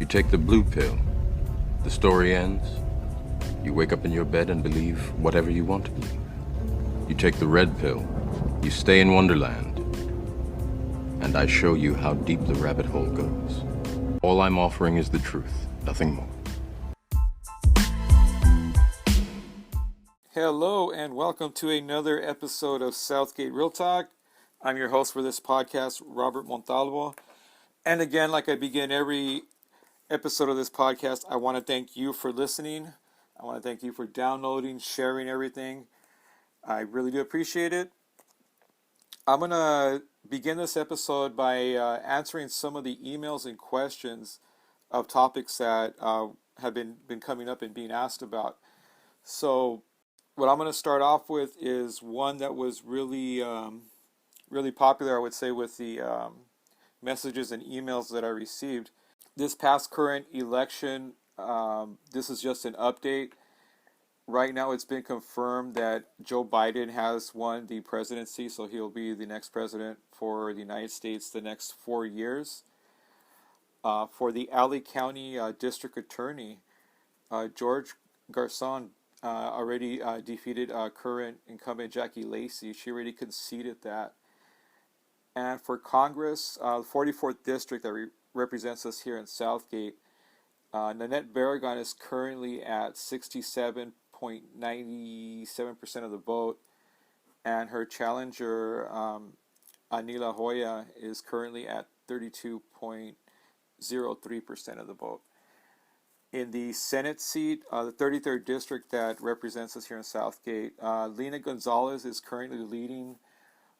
You take the blue pill. The story ends. You wake up in your bed and believe whatever you want to believe. You take the red pill. You stay in Wonderland. And I show you how deep the rabbit hole goes. All I'm offering is the truth, nothing more. Hello and welcome to another episode of Southgate Real Talk. I'm your host for this podcast, Robert Montalvo. And again, like I begin every episode of this podcast, I want to thank you for listening. I want to thank you for downloading, sharing everything. I really do appreciate it. I'm going to begin this episode by answering some of the emails and questions of topics that have been coming up and being asked about. So what I'm going to start off with is one that was really popular, I would say, with the messages and emails that I received. This past current election, this is just an update. Right now it's been confirmed that Joe Biden has won the presidency, so he'll be the next president for the United States the next 4 years. For the Alley County District Attorney, George Garcon already defeated current incumbent Jackie Lacey. She already conceded that. And for Congress, the 44th District that represents us here in Southgate, Nanette Barragan is currently at 67.97% of the vote, and her challenger, Anila Hoya, is currently at 32.03% of the vote. In the Senate seat, the 33rd District that represents us here in Southgate, Lena Gonzalez is currently leading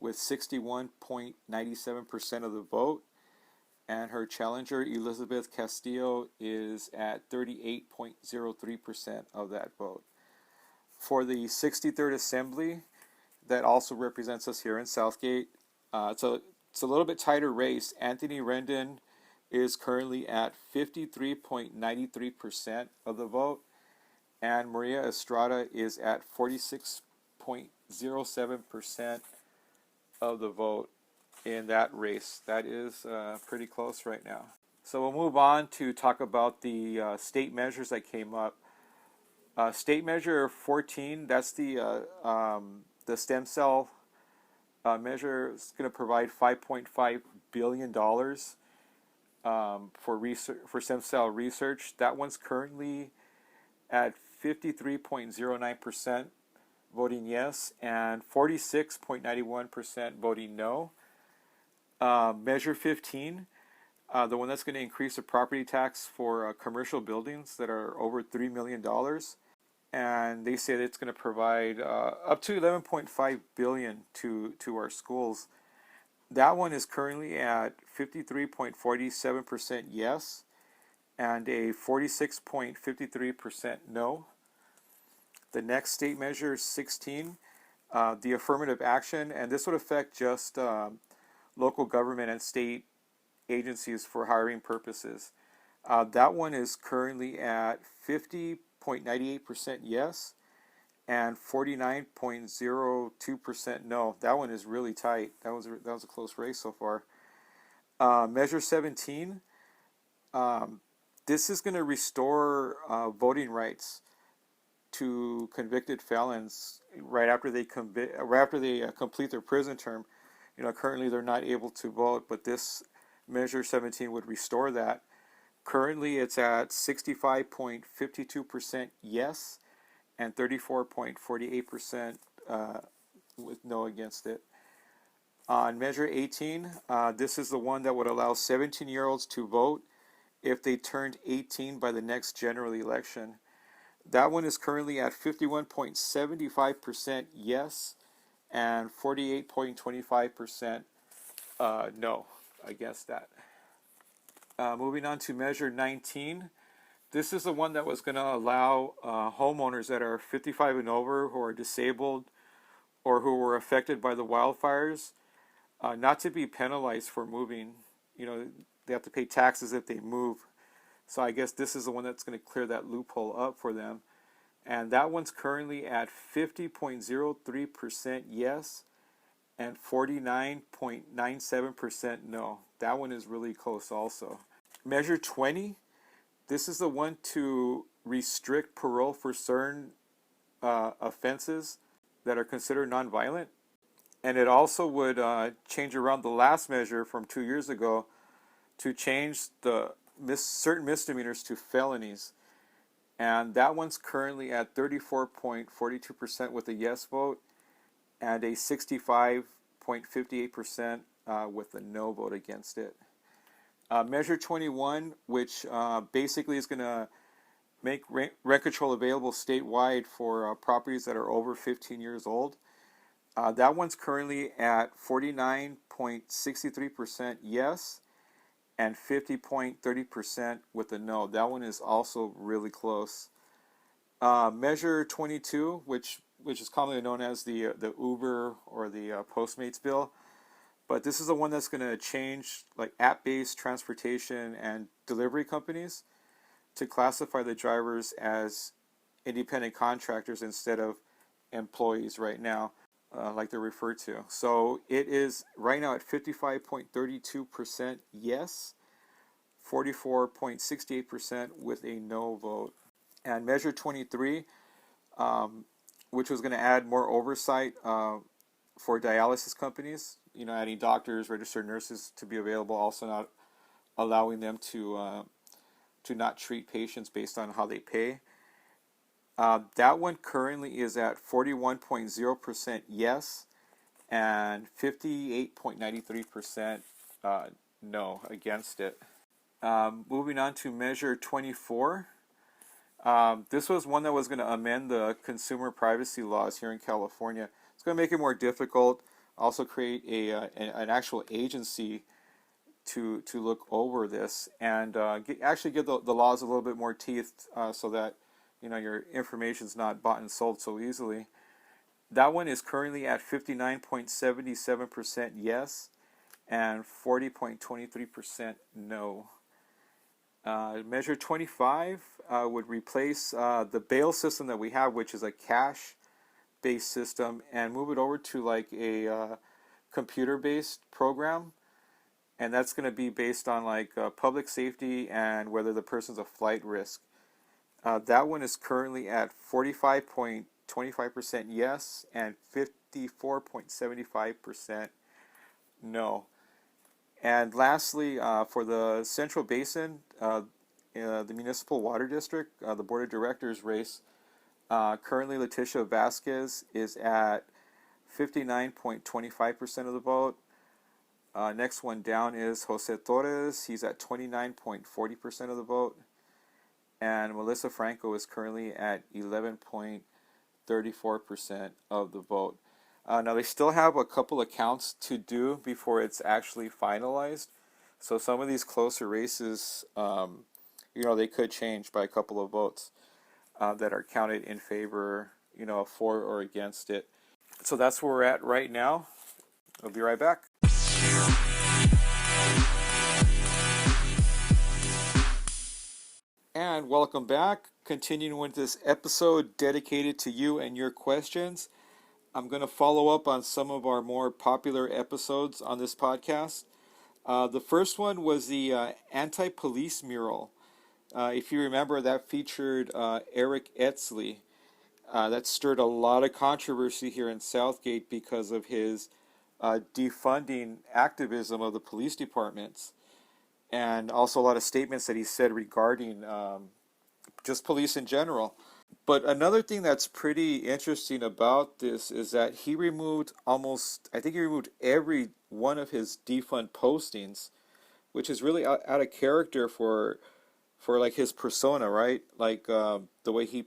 with 61.97% of the vote, and her challenger, Elizabeth Castillo, is at 38.03% of that vote. For the 63rd Assembly, that also represents us here in Southgate, it's a little bit tighter race. Anthony Rendon is currently at 53.93% of the vote, and Maria Estrada is at 46.07% of the vote in that race. That is pretty close right now. So we'll move on to talk about the state measures that came up. State Measure 14, that's the stem cell measure. Is going to provide $5.5 billion for stem cell research. That one's currently at 53.09% voting yes and 46.91% voting no. Measure 15, the one that's going to increase the property tax for commercial buildings that are over $3 million. And they say that it's going to provide up to $11.5 billion to our schools. That one is currently at 53.47% yes and a 46.53% no. The next state measure is 16, the affirmative action, and this would affect just local government and state agencies for hiring purposes. That one is currently at 50.98% yes and 49.02% no. That one is really tight. That was a close race so far. Measure 17, this is going to restore voting rights to convicted felons right after they complete their prison term. You know, currently they're not able to vote, but this Measure 17 would restore that. Currently it's at 65.52% yes and 34.48% with no against it. On Measure 18, this is the one that would allow 17-year-olds to vote if they turned 18 by the next general election. That one is currently at 51.75% yes and 48.25% no against that. Moving on to Measure 19. This is the one that was going to allow homeowners that are 55 and over who are disabled or who were affected by the wildfires not to be penalized for moving. You know, they have to pay taxes if they move. So I guess this is the one that's going to clear that loophole up for them. And that one's currently at 50.03% yes and 49.97% no. That one is really close also. Measure 20, This is the one to restrict parole for certain offenses that are considered nonviolent. And it also would change around the last measure from 2 years ago to change the certain misdemeanors to felonies. And that one's currently at 34.42% with a yes vote and a 65.58% with a no vote against it. Measure 21, which basically is going to make rent control available statewide for properties that are over 15 years old. That one's currently at 49.63% yes and 50.30% with a no. That one is also really close. Measure 22, which is commonly known as the Uber or the Postmates bill, but this is the one that's going to change like app-based transportation and delivery companies to classify the drivers as independent contractors instead of employees right now, like they're referred to. So it is right now at 55.32% yes, 44.68% with a no vote. And Measure 23, which was going to add more oversight for dialysis companies, adding doctors, registered nurses to be available, also not allowing them to not treat patients based on how they pay. That one currently is at 41.0% yes and 58.93% no against it. Moving on to Measure 24. This was one that was going to amend the consumer privacy laws here in California. It's going to make it more difficult, also create an actual agency to look over this and actually give the laws a little bit more teeth so that your information is not bought and sold so easily. That one is currently at 59.77% yes and 40.23% no. Measure 25 would replace the bail system that we have, which is a cash-based system, and move it over to like a computer-based program. And that's going to be based on like public safety and whether the person's a flight risk. That one is currently at 45.25% yes and 54.75% no. And lastly, for the Central Basin, the Municipal Water District, the Board of Directors race, currently Leticia Vasquez is at 59.25% of the vote. Next one down is Jose Torres. He's at 29.40% of the vote. And Melissa Franco is currently at 11.34% of the vote. Now they still have a couple of counts to do before it's actually finalized. So some of these closer races, they could change by a couple of votes that are counted in favor, for or against it. So that's where we're at right now. I'll be right back. And welcome back. Continuing with this episode dedicated to you and your questions. I'm going to follow up on some of our more popular episodes on this podcast. The first one was the anti-police mural. If you remember, that featured Eric Etzley. That stirred a lot of controversy here in Southgate because of his defunding activism of the police departments. And also a lot of statements that he said regarding just police in general. But another thing that's pretty interesting about this is that he removed every one of his defund postings, which is really out of character for like his persona, right? Like the way he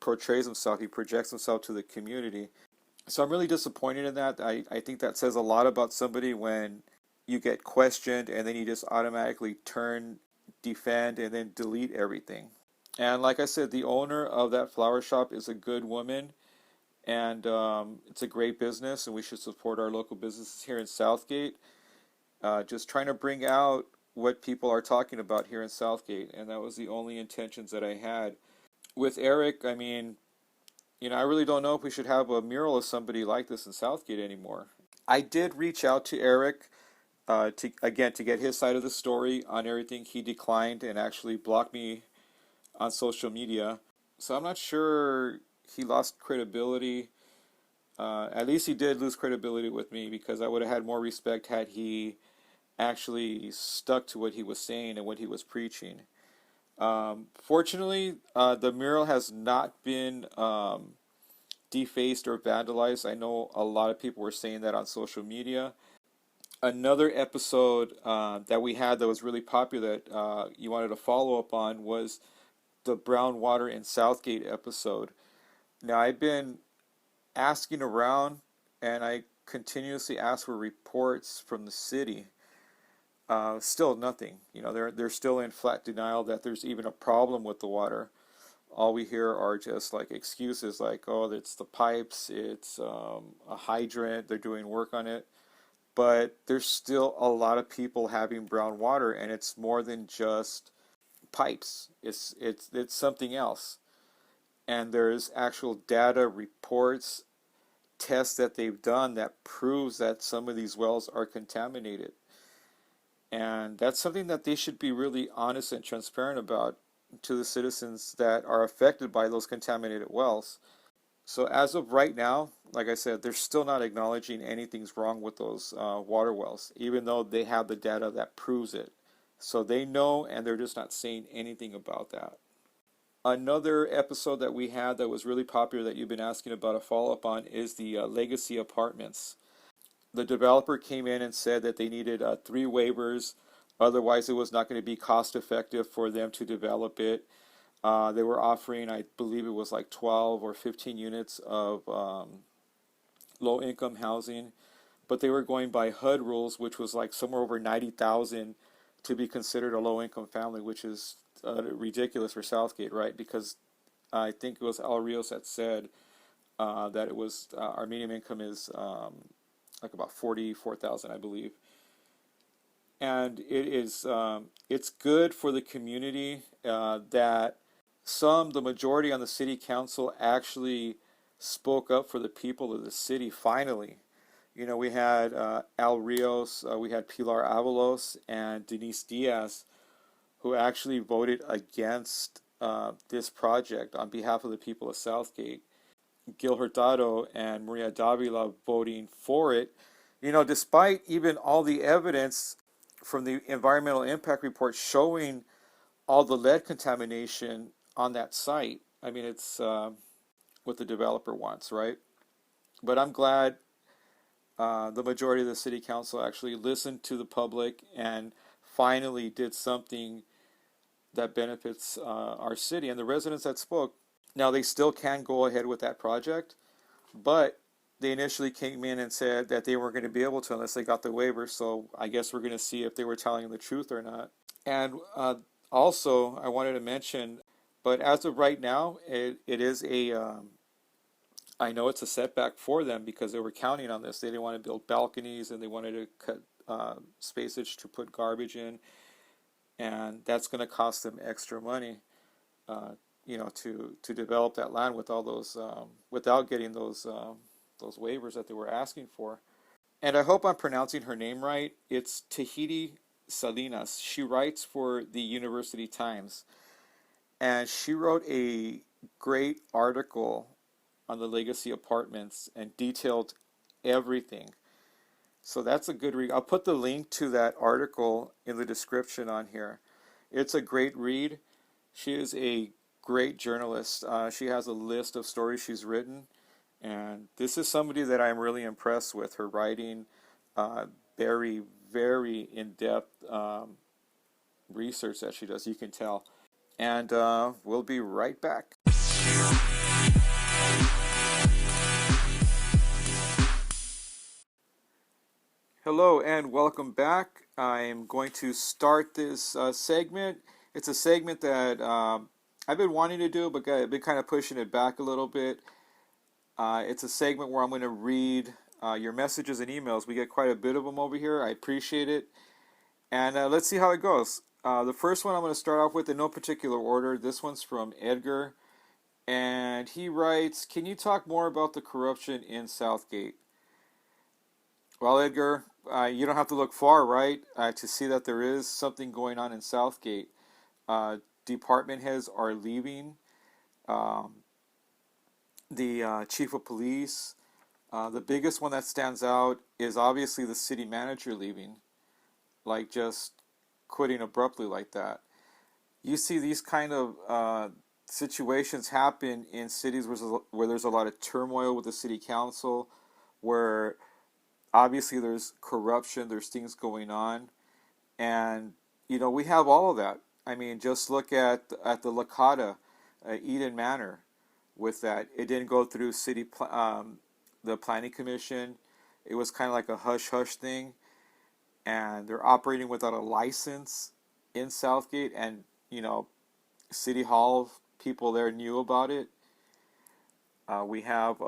portrays himself, he projects himself to the community. So I'm really disappointed in that. I think that says a lot about somebody when you get questioned and then you just automatically defend, and then delete everything. And like I said, the owner of that flower shop is a good woman, and it's a great business, and we should support our local businesses here in Southgate. Just trying to bring out what people are talking about here in Southgate, and that was the only intentions that I had. With Eric, I mean, I really don't know if we should have a mural of somebody like this in Southgate anymore. I did reach out to Eric to get his side of the story on everything. He declined and actually blocked me on social media. So I'm not sure he lost credibility. At least he did lose credibility with me because I would have had more respect had he actually stuck to what he was saying and what he was preaching. Fortunately, the mural has not been defaced or vandalized. I know a lot of people were saying that on social media. Another episode that we had that was really popular that you wanted to follow up on was the Brown Water in Southgate episode. Now, I've been asking around and I continuously ask for reports from the city. Still nothing. You know, they're still in flat denial that there's even a problem with the water. All we hear are just like excuses like, oh, it's the pipes, it's a hydrant, they're doing work on it. But there's still a lot of people having brown water, and it's more than just pipes. It's something else. And there's actual data, reports, tests that they've done that proves that some of these wells are contaminated. And that's something that they should be really honest and transparent about to the citizens that are affected by those contaminated wells. So as of right now, like I said, they're still not acknowledging anything's wrong with those water wells, even though they have the data that proves it. So they know, and they're just not saying anything about that. Another episode that we had that was really popular that you've been asking about a follow-up on is the Legacy Apartments. The developer came in and said that they needed 3 waivers, otherwise it was not going to be cost effective for them to develop it. They were offering, I believe it was like 12 or 15 units of low-income housing, but they were going by HUD rules, which was like somewhere over 90,000 to be considered a low-income family, which is ridiculous for Southgate, right? Because I think it was Al Rios that said that it was our median income is like about 44,000, I believe. And it is it's good for the community that the majority on the city council actually spoke up for the people of the city finally. You know, we had Al Rios, we had Pilar Avalos, and Denise Diaz, who actually voted against this project on behalf of the people of Southgate. Gil Hurtado and Maria Davila voting for it. You know, despite even all the evidence from the environmental impact report showing all the lead contamination on that site. I mean, it's what the developer wants, right? But I'm glad the majority of the city council actually listened to the public and finally did something that benefits our city and the residents that spoke. Now, they still can go ahead with that project, but they initially came in and said that they weren't going to be able to unless they got the waiver. So I guess we're going to see if they were telling the truth or not. And also, I wanted to mention, but as of right now, it is I know it's a setback for them because they were counting on this. They didn't want to build balconies and they wanted to cut spacage to put garbage in. And that's going to cost them extra money, you know, to develop that land with all those, without getting those waivers that they were asking for. And I hope I'm pronouncing her name right. It's Tahiti Salinas. She writes for the University Times. And she wrote a great article on the Legacy Apartments and detailed everything. So that's a good read. I'll put the link to that article in the description on here. It's a great read. She is a great journalist. She has a list of stories she's written. And this is somebody that I'm really impressed with. Her writing, very, very in-depth research that she does, you can tell. And we'll be right back. Hello and welcome back. I'm going to start this segment. It's a segment that I've been wanting to do, but I've been kind of pushing it back a little bit. It's a segment where I'm going to read your messages and emails. We get quite a bit of them over here. I appreciate it. And let's see how it goes. The first one I'm going to start off with in no particular order. This one's from Edgar. And he writes, can you talk more about the corruption in Southgate? Well, Edgar, you don't have to look far, right, to see that there is something going on in Southgate. department heads are leaving. Um, the chief of police. The biggest one that stands out is obviously the city manager leaving, like just quitting abruptly like that. You see these kind of situations happen in cities where there's a lot of turmoil with the city council, where obviously there's corruption, there's things going on, and we have all of that. I mean, just look at the Lakota, Eden Manor. With that, it didn't go through the planning commission. It was kind of like a hush hush thing, and they're operating without a license in Southgate, and City Hall people there knew about it. We have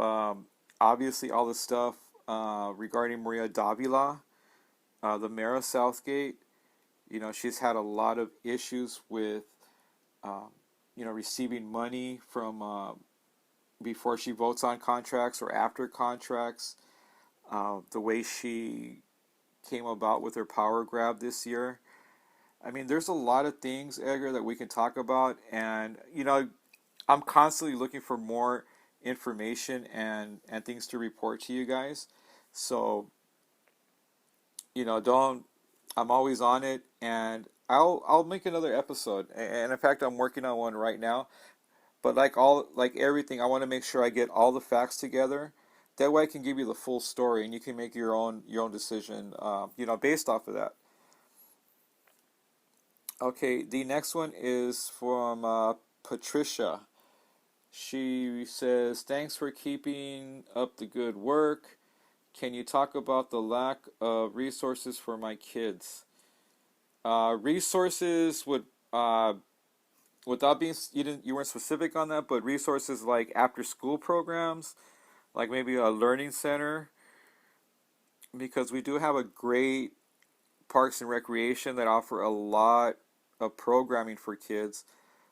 obviously all the stuff regarding Maria Davila, the mayor of Southgate. She's had a lot of issues with receiving money from before she votes on contracts or after contracts. The way she came about with her power grab this year. I mean, there's a lot of things, Edgar, that we can talk about, and I'm constantly looking for more information and things to report to you guys. So, don't. I'm always on it, and I'll make another episode. And in fact, I'm working on one right now. But like everything, I want to make sure I get all the facts together. That way, I can give you the full story, and you can make your own decision, based off of that. Okay, the next one is from Patricia. She says, "Thanks for keeping up the good work. Can you talk about the lack of resources for my kids?" Resources would, without being, you weren't specific on that, but resources like after school programs, like maybe a learning center, because we do have a great parks and recreation that offer a lot of programming for kids.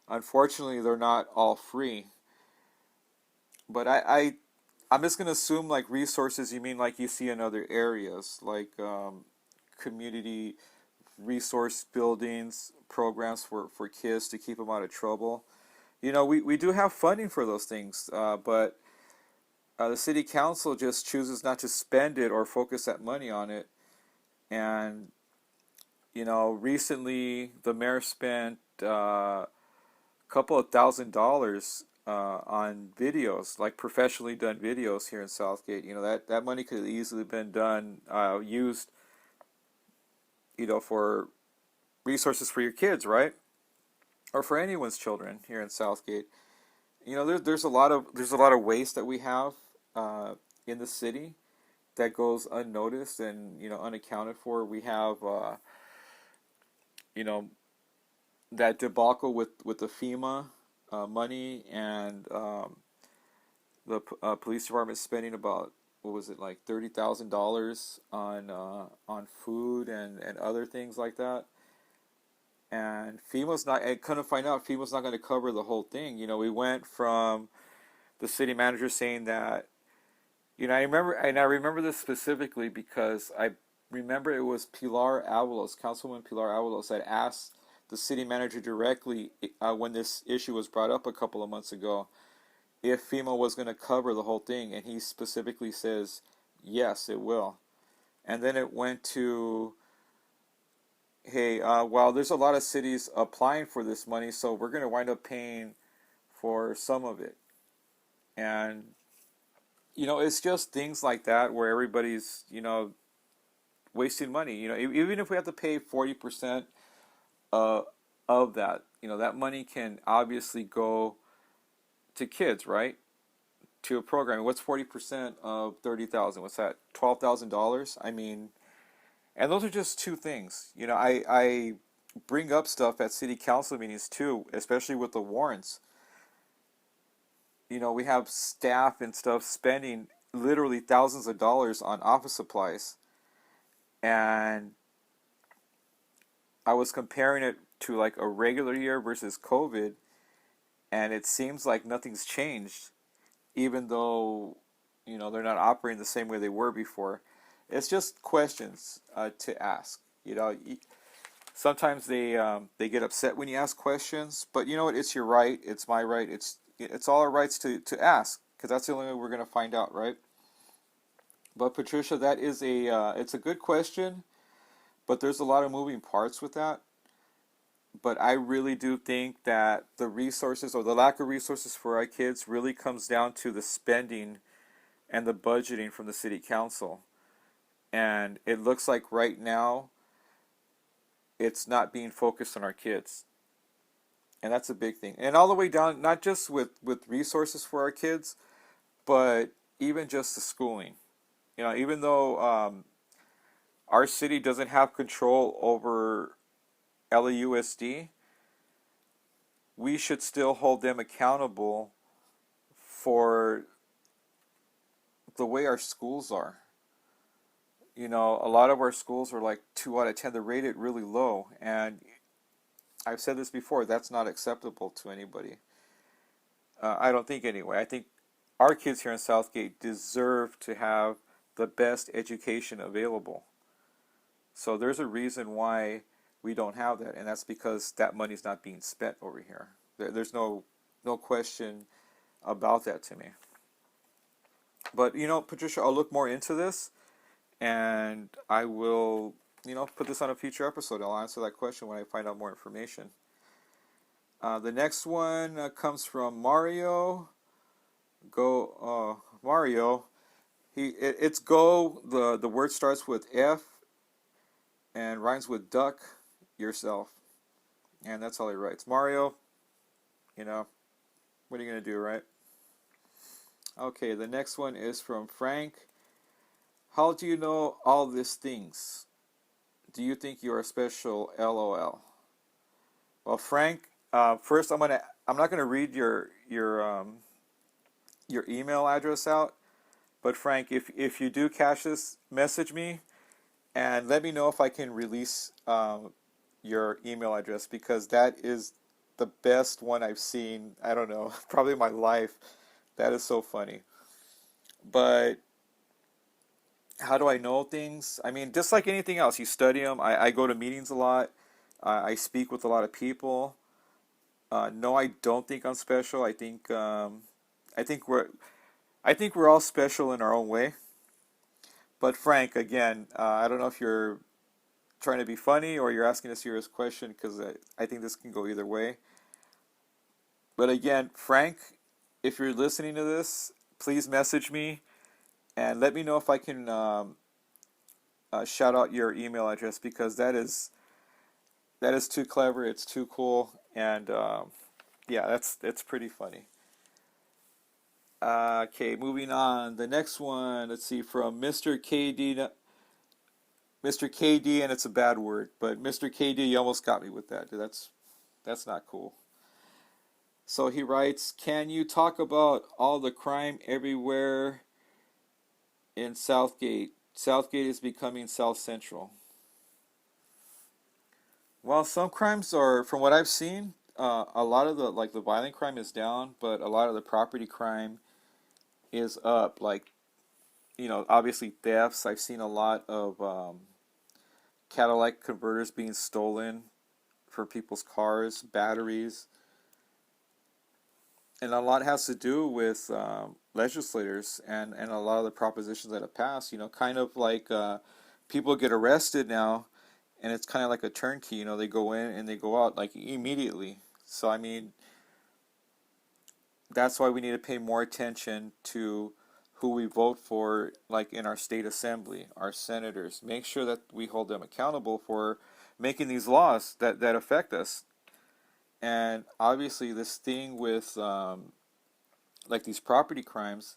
Unfortunately, they're not all free. But I'm just gonna assume like resources. You mean like you see in other areas, like community resource buildings, programs for kids to keep them out of trouble. We do have funding for those things, but the city council just chooses not to spend it or focus that money on it. And recently the mayor spent a couple of $1,000 on videos, like professionally done videos here in Southgate. That money could have easily been done, used, for resources for your kids, right? Or for anyone's children here in Southgate. There's a lot of waste that we have in the city that goes unnoticed and unaccounted for. We have you know that debacle with the FEMA money, and the police department spending about, what was it, like $30,000 on food and other things like that. And FEMA's not. I couldn't find out FEMA's not going to cover the whole thing. We went from the city manager saying that. I remember this specifically because I remember it was Pilar Avalos, Councilwoman Pilar Avalos, that asked the city manager directly when this issue was brought up a couple of months ago if FEMA was going to cover the whole thing, and he specifically says yes, it will. And then it went to, hey, well, there's a lot of cities applying for this money, so we're going to wind up paying for some of it. And it's just things like that where everybody's wasting money. Even if we have to pay 40% of that, that money can obviously go to kids, right? To a program. What's 40% of 30,000? What's that? $12,000? I mean, and those are just two things. I bring up stuff at city council meetings too, especially with the warrants. We have staff and stuff spending literally thousands of dollars on office supplies. And I was comparing it to like a regular year versus COVID, and it seems like nothing's changed, even though, they're not operating the same way they were before. It's just questions to ask. sometimes they get upset when you ask questions, but you know what? It's your right. It's my right. It's all our rights to ask, because that's the only way we're going to find out, right? But Patricia, that is it's a good question, but there's a lot of moving parts with that. But I really do think that the resources or the lack of resources for our kids really comes down to the spending and the budgeting from the city council. And it looks like right now it's not being focused on our kids. And that's a big thing. And all the way down, not just with resources for our kids, but even just the schooling. You know, even though our city doesn't have control over LAUSD, we should still hold them accountable for the way our schools are. You know, a lot of our schools are like 2 out of 10. They're rated really low. And I've said this before, that's not acceptable to anybody. I don't think anyway. I think our kids here in Southgate deserve to have the best education available. So there's a reason why we don't have that, and that's because that money's not being spent over here. There's no question about that to me. But you know, Patricia, I'll look more into this, and I will, you know, put this on a future episode. I'll answer that question when I find out more information. The next one comes from Mario. Mario. It's go. The word starts with F and rhymes with duck yourself, and that's all he writes. Mario, you know, what are you gonna do, right? Okay, the next one is from Frank. How do you know all these things? Do you think you are special? LOL. Well, Frank, first I'm not gonna read your email address out, but Frank, if you do catch this, message me and let me know if I can release your email address, because that is the best one I've seen, I don't know, probably in my life. That is so funny. But how do I know things? I mean, just like anything else, you study them. I go to meetings a lot. I speak with a lot of people. No, I don't think I'm special. I think we're all special in our own way. But Frank, again, I don't know if you're trying to be funny or you're asking a serious question, because I think this can go either way. But again, Frank, if you're listening to this, please message me and let me know if I can shout out your email address, because that is too clever. It's too cool, and yeah, that's pretty funny. Okay, moving on. The next one, let's see, from Mr. KD. Mr. KD, and it's a bad word, but Mr. KD, you almost got me with that. That's not cool. So he writes, "Can you talk about all the crime everywhere in Southgate? Southgate is becoming South Central." Well, some crimes are, from what I've seen, a lot of the violent crime is down, but a lot of the property crime is up. Like, you know, obviously thefts. I've seen a lot of catalytic converters being stolen for people's cars, batteries, and a lot has to do with legislators and a lot of the propositions that have passed. You know, kind of like people get arrested now, and it's kind of like a turnkey. You know, they go in and they go out like immediately. So I mean, that's why we need to pay more attention to who we vote for, like in our state assembly, our senators. Make sure that we hold them accountable for making these laws that affect us. And obviously this thing with like these property crimes,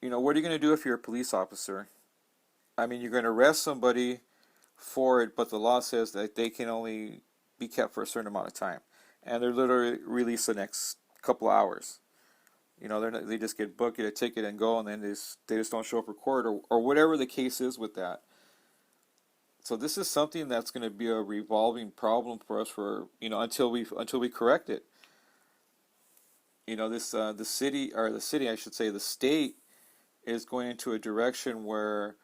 you know, what are you going to do if you're a police officer? I mean, you're going to arrest somebody for it, but the law says that they can only be kept for a certain amount of time. And they're literally released the next couple hours. You know, they just get booked, get a ticket, and go, and then they just don't show up for court, or whatever the case is with that. So this is something that's going to be a revolving problem for us for, you know, until we correct it. You know, this the city I should say, the state is going into a direction where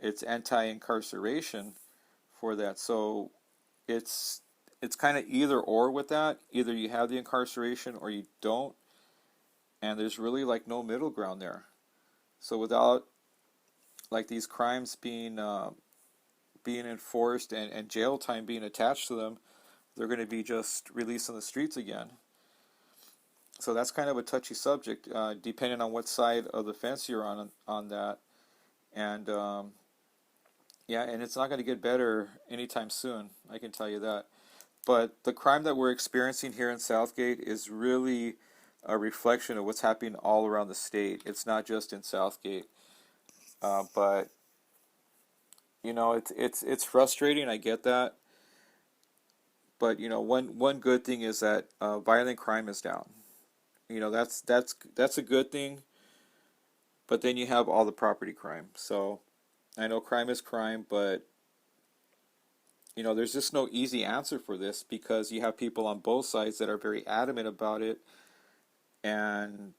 it's anti-incarceration for that. So it's it's kind of either or with that. Either you have the incarceration or you don't, and there's really like no middle ground there. So without like these crimes being enforced and jail time being attached to them, they're going to be just released on the streets again. So that's kind of a touchy subject, depending on what side of the fence you're on that. And yeah, and it's not going to get better anytime soon. I can tell you that. But the crime that we're experiencing here in Southgate is really a reflection of what's happening all around the state. It's not just in Southgate, but you know, it's frustrating. I get that, but you know, one good thing is that violent crime is down. You know, that's a good thing. But then you have all the property crime. So I know crime is crime, but you know, there's just no easy answer for this because you have people on both sides that are very adamant about it, and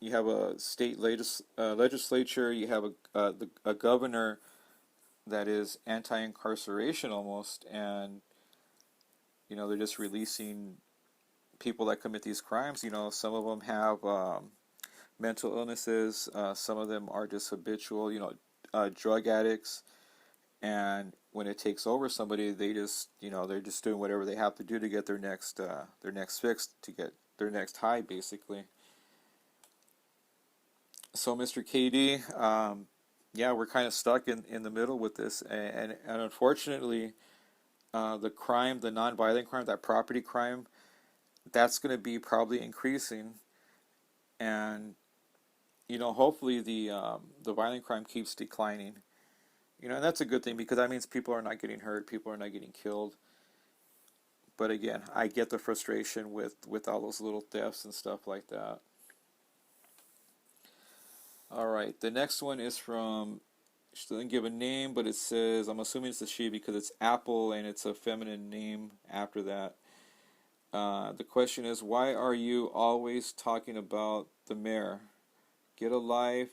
you have a state legislature, you have a governor that is anti-incarceration almost, and you know, they're just releasing people that commit these crimes. You know, some of them have mental illnesses, some of them are just habitual, you know, drug addicts, and when it takes over somebody, they just, you know, they're just doing whatever they have to do to get their next fix, to get their next high, basically. So, Mr. KD, yeah, we're kind of stuck in the middle with this, and unfortunately, the crime, the non-violent crime, that property crime, that's going to be probably increasing, and you know, hopefully the violent crime keeps declining. You know, and that's a good thing because that means people are not getting hurt, people are not getting killed. But again, I get the frustration with all those little thefts and stuff like that. All right, the next one is from, she doesn't give a name, but it says, I'm assuming it's a she because it's Apple and it's a feminine name after that. The question is, why are you always talking about the mayor? Get a life.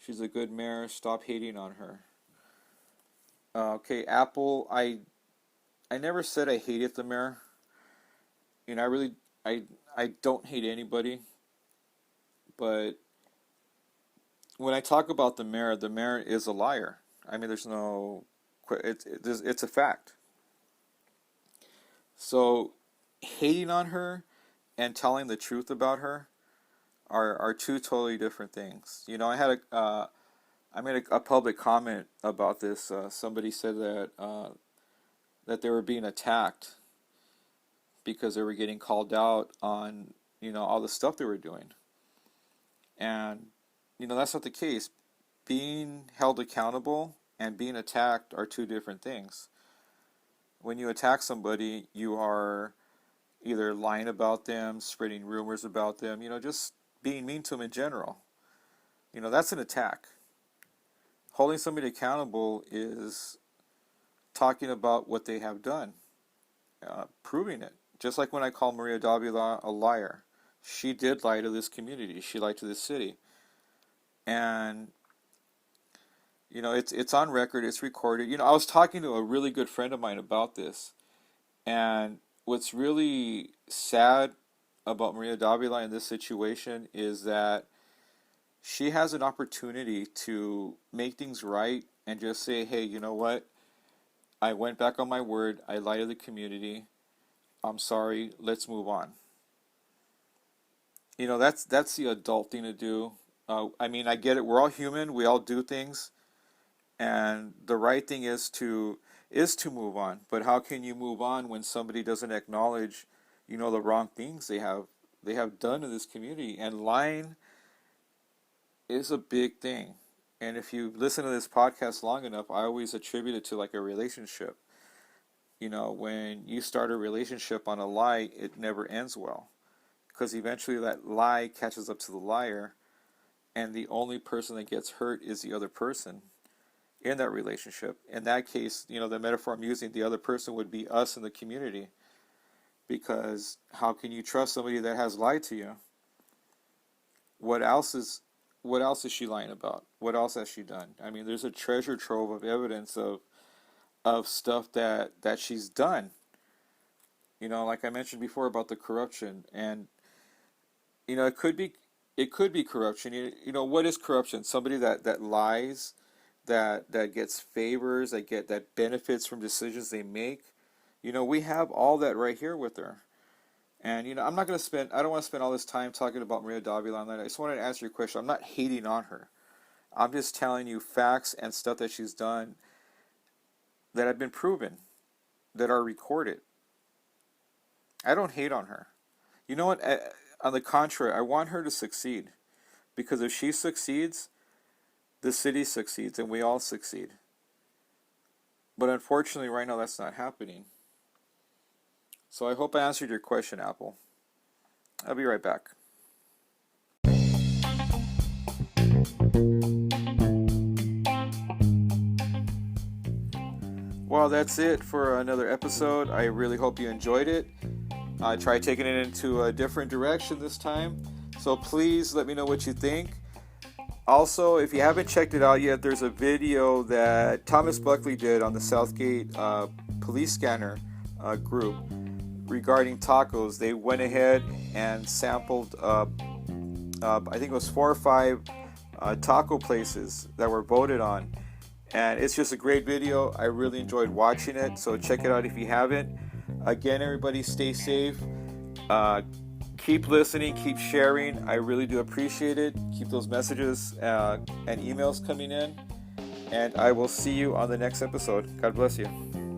She's a good mayor. Stop hating on her. Okay, Apple, I never said I hated the mayor. You know, I don't hate anybody, but when I talk about the mayor is a liar. I mean, there's no, it's a fact. So, hating on her and telling the truth about her are two totally different things. You know, I made a public comment about this. Somebody said that they were being attacked because they were getting called out on, you know, all the stuff they were doing. And, you know, that's not the case. Being held accountable and being attacked are two different things. When you attack somebody, you are either lying about them, spreading rumors about them, you know, just being mean to them in general. You know, that's an attack. Holding somebody accountable is talking about what they have done, proving it. Just like when I called Maria Davila a liar. She did lie to this community. She lied to this city. And, you know, it's on record. It's recorded. You know, I was talking to a really good friend of mine about this. And what's really sad about Maria Davila in this situation is that she has an opportunity to make things right and just say, hey, you know what? I went back on my word. I lied to the community. I'm sorry. Let's move on. You know, that's the adult thing to do. I mean, I get it. We're all human. We all do things, and the right thing is to move on. But how can you move on when somebody doesn't acknowledge, you know, the wrong things they have done in this community? And lying is a big thing. And if you listen to this podcast long enough, I always attribute it to like a relationship. You know, when you start a relationship on a lie, it never ends well. Because eventually that lie catches up to the liar, and the only person that gets hurt is the other person in that relationship. In that case, you know, the metaphor I'm using, the other person would be us in the community. Because how can you trust somebody that has lied to you? What else is she lying about? What else has she done? I mean, there's a treasure trove of evidence of stuff that she's done. Like I mentioned before about the corruption, and it could be corruption. What is corruption? Somebody that lies, that gets favors, that benefits from decisions they make. We have all that right here with her. And I don't want to spend all this time talking about Maria Davila on that. I just wanted to answer your question. I'm not hating on her. I'm just telling you facts and stuff that she's done that have been proven, that are recorded. I don't hate on her. You know what? On the contrary, I want her to succeed. Because if she succeeds, the city succeeds and we all succeed. But unfortunately, right now, that's not happening. So I hope I answered your question, Apple. I'll be right back. Well, that's it for another episode. I really hope you enjoyed it. I tried taking it into a different direction this time. So please let me know what you think. Also, if you haven't checked it out yet, there's a video that Thomas Buckley did on the Southgate police scanner group regarding tacos. They went ahead and sampled, I think it was 4 or 5 taco places that were voted on. And it's just a great video. I really enjoyed watching it. So check it out if you haven't. Again, everybody stay safe. Keep listening, keep sharing. I really do appreciate it. Keep those messages and emails coming in. And I will see you on the next episode. God bless you.